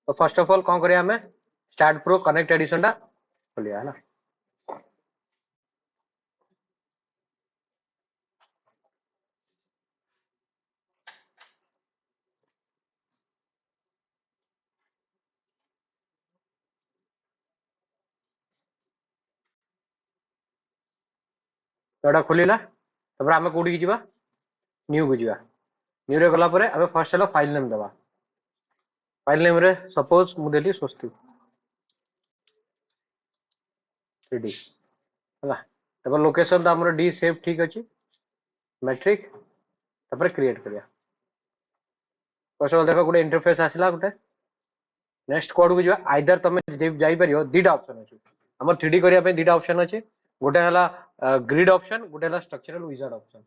तो first of all कौन करिया हमें स्टाड प्रो कनेक्ट एडिशन टा खोलिया है ना। तो एटा खोलिला तपर आमे कोडी की जीवा न्यू को जीवा न्यू रे गला परे आमे फर्स्ट हेलो फाइल नेम देबा फाइल नेम रे सपोज मु देली स्वस्ति 3D हला तपर लोकेशन तो हमर डी सेव ठीक अछि मैट्रिक तपर क्रिएट करिया फर्स्ट ऑफ देखो गोटे इंटरफेस आसिला गोटे नेक्स्ट कोड को जीवा आइदर तमे जाई परियो दीटा ऑप्शन अछि हमर 3D करिया पे दीटा ऑप्शन अछि गोटे हला ग्रिड ऑप्शन गोटे हला स्ट्रक्चरल विजार्ड ऑप्शन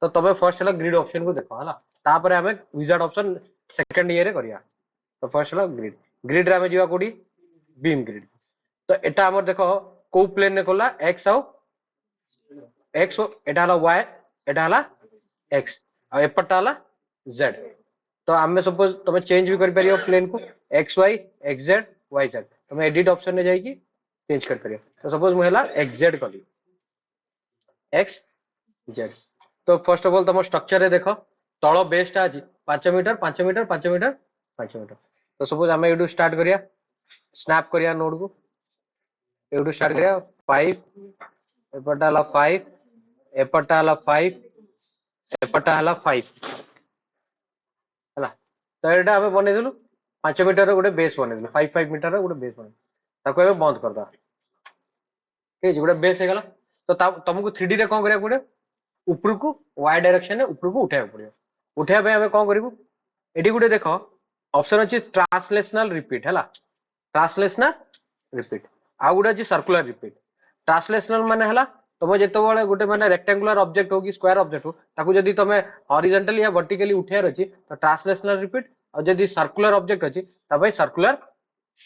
तो तमे फर्स्ट हला ग्रिड ऑप्शन को देखो हला तापर हमें विजार्ड ऑप्शन सेकंड ईयर रे करिया तो फर्स्ट हला ग्रिड ग्रिड रे हमें जीवा कोडी बीम ग्रिड तो एटा हमर देखो को प्लेन ने कोला x आउ x एटा हला y एटा हला x आ एपटा हला z तो आमे सपोज तमे चेंज भी कर परियो प्लेन को x y x z y z तमे एडिट ऑप्शन ने जाई की चेंज कर परियो तो सपोज मु हला x z कली x z तो फर्स्ट ऑफ ऑल तुम स्ट्रक्चर रे देखो तଳ बेस टा अछि 5 मीटर 5 मीटर 5 मीटर 5 मीटर तो सपोज हमें एडू स्टार्ट करिया स्नैप करिया नोड को एडू स्टार्ट करिया 5 एपटा हला 5 एपटा हला 5 एपटा हला 5 हला तो एटा हमें बने देलु 5 मीटर रो गोटे बेस बने देलु 5 मीटर रो गोटे बेस बने ताको हमें बंद कर दा ठीक गोटे बेस हे गला तो तुमको 3D रे कोन करिया गोटे ऊपर को y डायरेक्शन में ऊपर को उठाया पड़ियो उठाया पे हमें कोन करिवु एडी गुटे देखो ऑप्शन अछि ट्रांसलेशनल रिपीट हैला ट्रांसलेशनल रिपीट आ गुटे अछि सर्कुलर रिपीट ट्रांसलेशनल माने हैला तुम जेतो बळे गुटे माने रेक्टेंगुलर ऑब्जेक्ट हो कि स्क्वायर ऑब्जेक्ट हो ताकू जदी तुम हॉरिजॉन्टली या वर्टिकली उठायर अछि तो ट्रांसलेशनल रिपीट और जदी सर्कुलर ऑब्जेक्ट अछि तबे सर्कुलर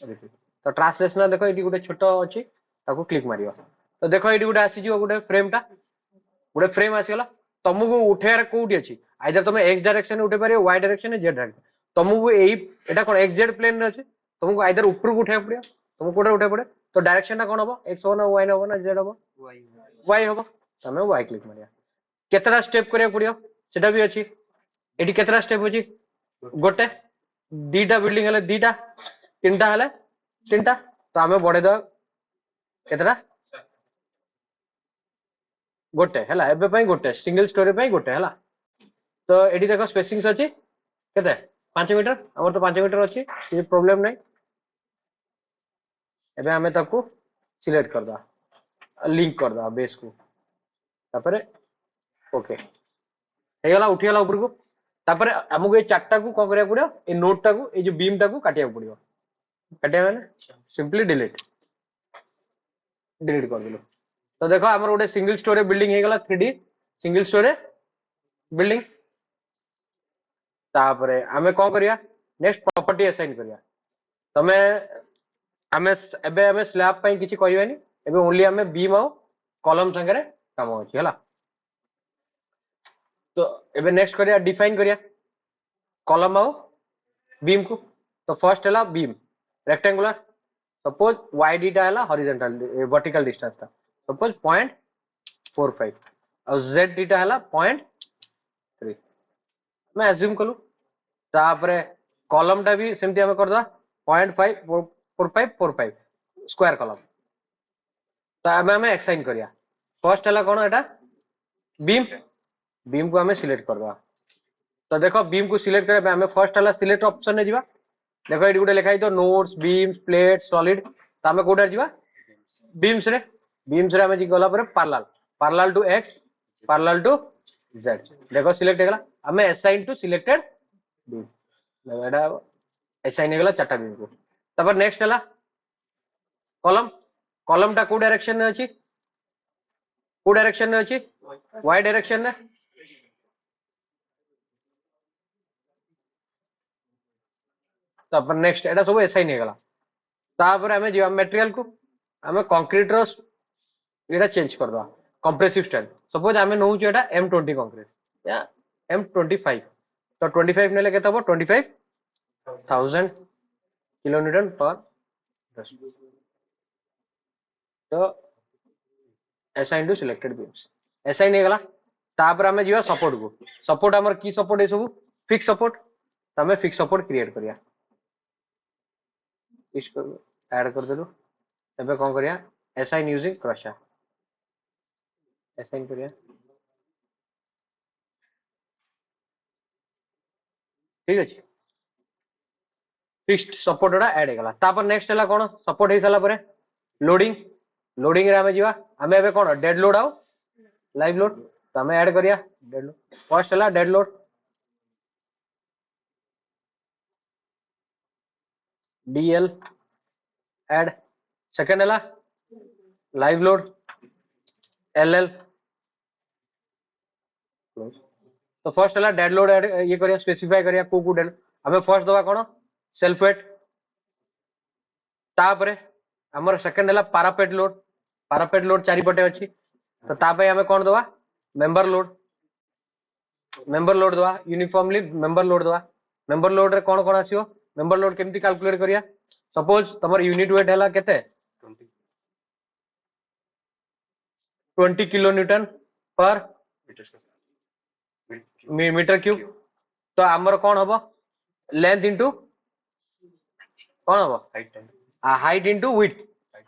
रिपीट तो ट्रांसलेशनल देखो एडी गुटे छोटो अछि ताकू क्लिक मारियो तो देखो एडी गुटे आसी जिवो गुटे फ्रेम टा गोटे फ्रेम आसीगला तुमको उठेयर कोठी अछि आइदर तुम एक्स डायरेक्शन उठे पारे वाई डायरेक्शन ने जेड डायरेक्शन तुमको एई एटा कोन एक्स जेड प्लेन रे अछि तुमको आइदर ऊपर को उठे पड़ियो तुमको कोठे उठे पड़े तो डायरेक्शन टा कोन होबो एक्स हो ना वाई हो ना जेड होबो वाई होबो तमे वाई क्लिक मारिया केतरा स्टेप करिया पड़ियो सेटा भी अछि एडी केतरा स्टेप होछि गोटे दीटा बिल्डिंग हले दीटा तीनटा हले तीनटा तो हमें बढ़े द केतरा गोटे हैला एबे पई गोटे सिंगल स्टोरी पई गोटे हैला तो एडी देखो स्पेसिंग्स अछि केते 5 मीटर हमर तो 5 मीटर अछि କିଛି प्रॉब्लम नै एबे हमें ताको सिलेक्ट कर दा लिंक कर दा बेस को तापरे ओके हे गला उठी गला ऊपर को तापरे हमको ए चारटा को को करिया पड़ियो ए नोट टा को ए जो बीम टा को काटिया पड़ियो काटिया माने सिंपली डिलीट डिलीट कर दिलो तो देखो हमर गोटे सिंगल स्टोरी बिल्डिंग हे गला 3D सिंगल स्टोरी बिल्डिंग तापरे हमें कोन करिया नेक्स्ट प्रॉपर्टी असाइन करिया तमे हमें एबे हमें स्लैब पई किछि करिवानी एबे ओनली हमें बीम आउ कॉलम संगे काम होछि हला तो एबे नेक्स्ट करिया डिफाइन करिया कॉलम आउ बीम को तो फर्स्ट हला बीम रेक्टेंगुलर सपोज वाईडी टा हला हॉरिजॉन्टल वर्टिकल डिस्टेंस था सपोज 0.45 और जेड टा हला 0.3 मैं अज्यूम कलु तापरे कॉलम टा भी सेमती हमें कर दा 0.54545 स्क्वायर कॉलम तो हमें एक्साइन करिया फर्स्ट हला कोन एटा बीम बीम को हमें सिलेक्ट कर दा तो देखो बीम को सिलेक्ट करे हमें फर्स्ट हला सिलेक्ट ऑप्शन ने जीवा देखो एडी गुटे लिखाई तो नोट्स बीम्स प्लेट सॉलिड तो हमें कोडा जीवा बीम्स रे हमें जी गला पर parallel to x parallel to z देखो सिलेक्ट हेगला हमें असाइन टू सिलेक्टेड बीम एडा असाइन हेगला चारटा बीम को तब नेक्स्ट हला कॉलम कॉलम टा को डायरेक्शन ने अछि वाई डायरेक्शन ने तब नेक्स्ट एडा सब असाइन हेगला तापर हमें जीवा मटेरियल को हमें कंक्रीट रो एटा चेंज कर दवा कंप्रेसिव स्टाइल सपोज हमें नौ एटा M20 कंक्रीट या M25 तो 25 नेले केते हो 25000 किलोन्यूटन पर 10 तो SI into selected beams SI नहीं गला तापर आमे जीवा सपोर्ट को सपोर्ट हमर की सपोर्ट ए सब फिक्स सपोर्ट तमे फिक्स सपोर्ट क्रिएट करिया इसको ऐड कर देलु एबे कोन करिया एसआई यूजिंग क्रशर एसाइन करिया ठीक अछि फिक्स्ड सपोर्ट रा ऐड गला तापर नेक्स्ट हला कोन सपोर्ट हे साला परे लोडिंग लोडिंग रे आमे जीवा आमे एबे कोन डेड लोड आउ लाइव लोड तो आमे ऐड करिया डेड लोड फर्स्ट हला dead load DL add second हला लाइव लोड एलएल तो फर्स्ट हला डेड लोड ऐड ये करिया स्पेसिफाई करिया को डेड आमे फर्स्ट दवा कोन सेल्फ वेट तापरे हमर सेकंड हला पारापेट लोड चारि पटे अछि तो ता पे हमें कोन दवा मेंबर लोड दवा यूनिफॉर्मली मेंबर लोड रे कोन कोन आसीओ मेंबर लोड केमती कैलकुलेट करिया सपोज तमर यूनिट वेट हला केते 20 किलो न्यूटन पर मीटर क्यूब तो हमर कोन हबो लेंथ इनटू कोन हबो हाइट इनटू विड्थ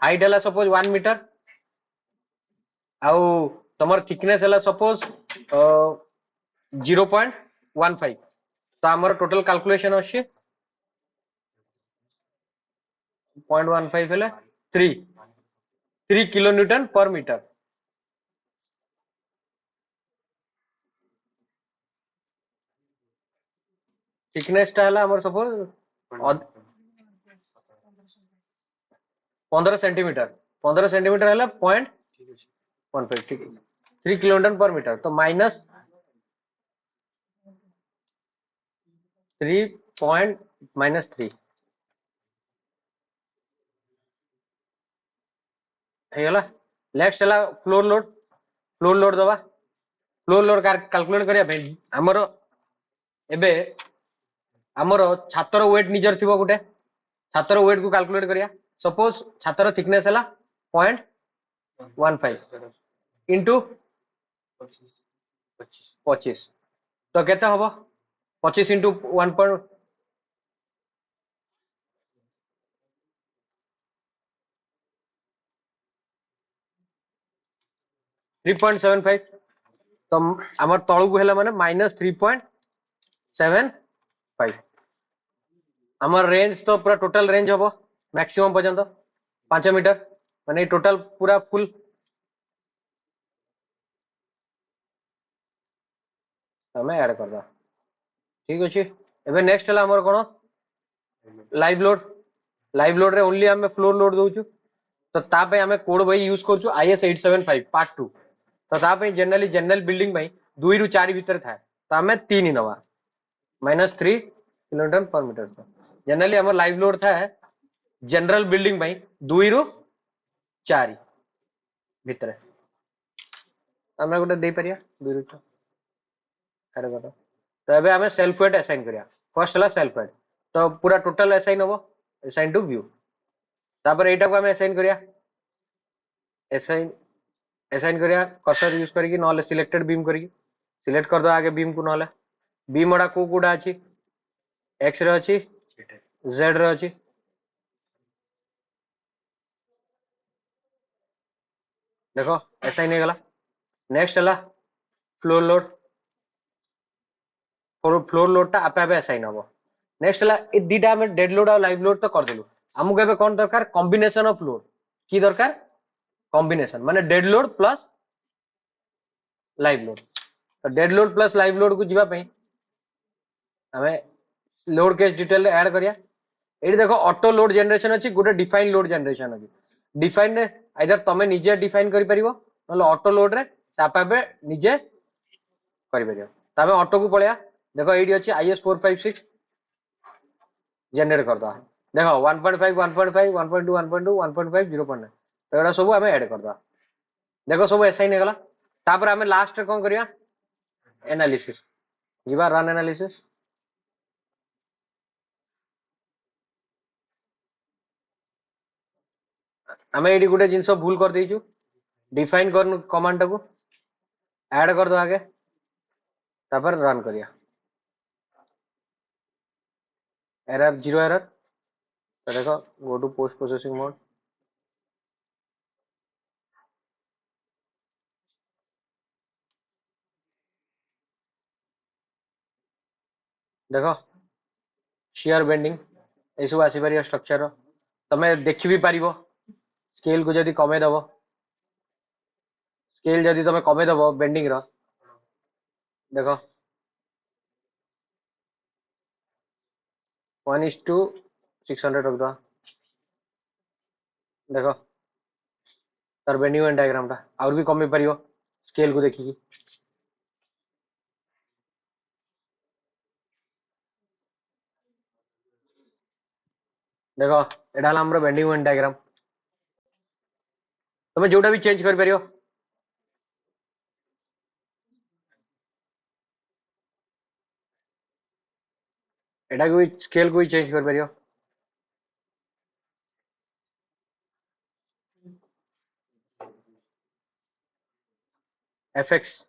हाइट हला सपोज 1 मीटर आउ तमर थिकनेस हला सपोज 0.15 तो हमर टोटल कैलकुलेशन अछि 0.15 हेले 3 किलो न्यूटन पर मीटर थिकनेस टा हला हमर सपोज 15 सेंटीमीटर हला 0.15 ठीक 3 किलो न्यूटन पर मीटर तो माइनस 3 पॉइंट माइनस 3 हेला नेक्स्ट हला फ्लोर लोड दवा फ्लोर लोड कैलकुलेट करिया भाई हमरो एबे हमरो छातर वेट निजर थिबो गुटे छातर वेट को कैलकुलेट करिया सपोज छातर थिकनेस हला 0.15 इनटू 25 तो केते हबो 25 इनटू 1. 3.75 तो हमर तळु को हेला माने -3.75 हमर रेंज तो पूरा टोटल रेंज हबो मैक्सिमम पर्यंत 5 मीटर माने टोटल पूरा फुल हमें ऐड करदा ठीक अछि एबे नेक्स्ट हला हमर कोन लाइव लोड रे ओनली हमें फ्लोर लोड दोछु तो ता पे हमें कोड वही यूज करछु IS 875 पार्ट 2 तो ता पे जनरल बिल्डिंग भाई 2 रु 4 भीतर था तो हमें 3 ही नवा -3 किलोमीटर पर मीटर जनरली हमर लाइव लोड था जनरल बिल्डिंग भाई 2 रु 4 भीतर हमरा गोटे दे परिया 2 रु 4 अरे बता तो एबे हमें सेल्फ वेट असाइन करिया फर्स्ट हला सेल्फ वेट तो पूरा टोटल असाइन हबो असाइन टू व्यू तापर एटा को हमें असाइन करिया असाइन करिया कर्सर यूज करिकी नले सिलेक्टेड बीम करिकी सिलेक्ट कर दो आगे बीम को नले बीम ओडा को कोडा अछि एक्स रे अछि जेड रे अछि देखो असाइन हे गला नेक्स्ट हला फ्लोर लोड टा आपे आपे असाइन हबो नेक्स्ट हला ए दीटा में डेड लोड और लाइव लोड तो कर देलु हमको एबे कोन दरकार कॉम्बिनेशन ऑफ लोड की दरकार कॉम्बिनेशन माने dead load plus live load तो dead load plus live load को जीवा पे हमें लोड केस डिटेल ऐड करिया एडी देखो ऑटो लोड जनरेशन अछि गुटे डिफाइन लोड जनरेशन अछि डिफाइन रे आइदर तमे निजे डिफाइन करि परिबो नले ऑटो लोड रे सापाबे निजे करि परिबो तमे ऑटो को पळया देखो एडी अछि IS 456 जनरेट कर दो देखो 1.5 1.5 1.2 1.2 1.5 0.9 तो एडा सब हमें ऐड कर दो देखो सब असाइन हे गला तापर हमें लास्ट रे कोन करिया एनालिसिस जीवा रन एनालिसिस आम ये गोटे जिनस भूल कर देचु डिफाइन कर कमांड टाको ऐड कर दो आगे तापर रन करिया एरर जीरो एरर तो देखो go to post processing mode देखो शेयर बेंडिंग ये सब आसीपर स्ट्रक्चर तमे देखि भी पारिबो स्केल को जदी कमे दबो स्केल जदी तमे कमे दबो बेंडिंग रो देखो 1:600 रख दो देखो तार बेंडिंग एंड डायग्राम टा और भी कमे पारिबो स्केल को देखि देखो एडा हमरो बेंडिंग एंड डायग्राम तमे जोटा भी चेंज कर परियो एडा को स्केल को चेंज कर परियो एफएक्स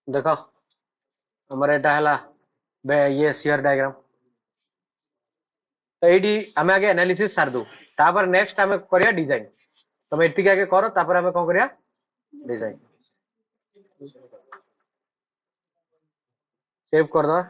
देखो हमर एटा हला ये शेयर डायग्राम तो ये आम आगे एनालिसिस सार दू तापर नेक्स्ट आम करिया डिजाइन तुम एतिक आगे कर तापर आम कौन करिया डिजाइन सेव कर दो